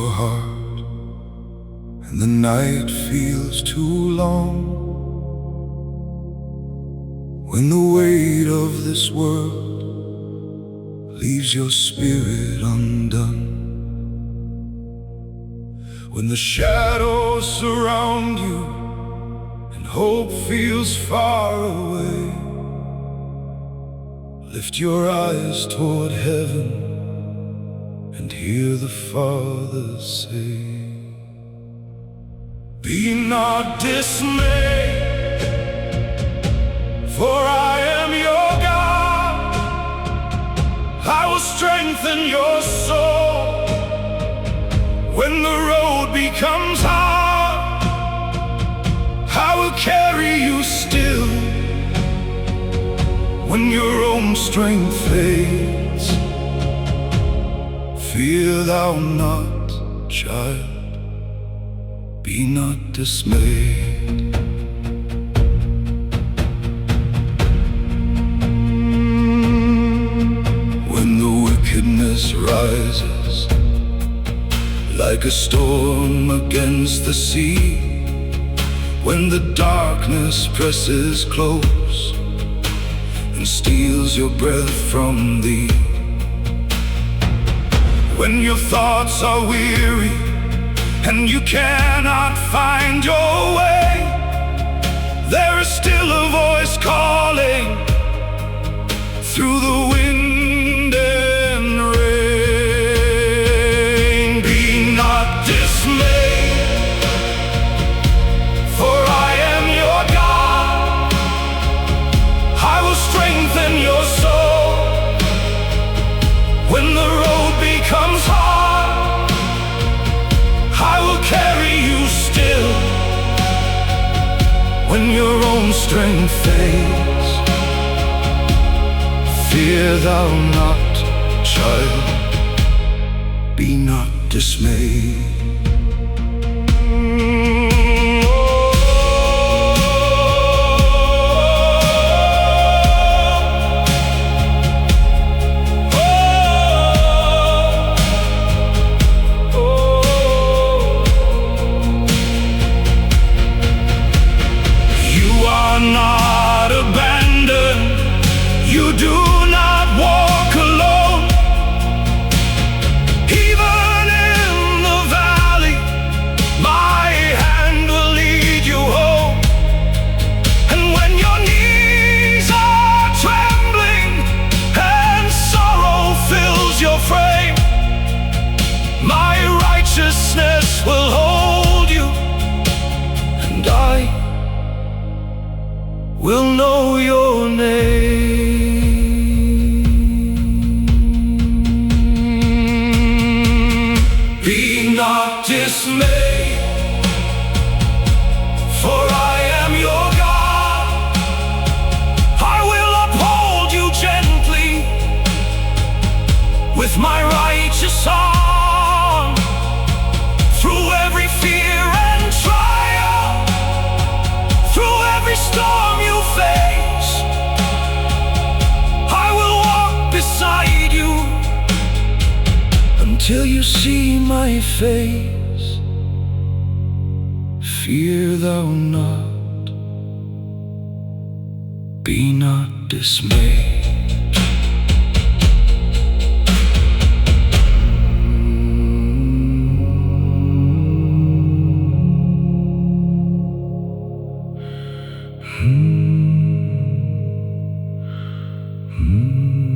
your heart and the night feels too long, when the weight of this world leaves your spirit undone, when the shadows surround you and hope feels far away, lift your eyes toward heaven and hear the Father say, be not dismayed, for I am your God. I will strengthen your soul. When the road becomes hard, I will carry you still. When your own strength fades, fear thou not, child, be not dismayed. When the wickedness rises like a storm against the sea, when the darkness presses close and steals your breath from thee, when your thoughts are weary and you cannot find your way, there is still a voice calling through the wind and rain. Be not dismayed, for I am your God. I will strengthen your soul. When the road becomes hard, I will carry you still. When your own strength fades, fear thou not, child, be not dismayed. Not abandoned, you do not walk alone. Even in the valley, my hand will lead you home. And when your knees are trembling and sorrow fills your frame, my righteousness will hold you, and I will know your name. Be not dismayed, for I am your God. I will uphold you gently with my righteous arm. Through every fear and trial, through every storm you face, I will walk beside you until you see my face. Fear thou not, be not dismayed. Mm-hmm.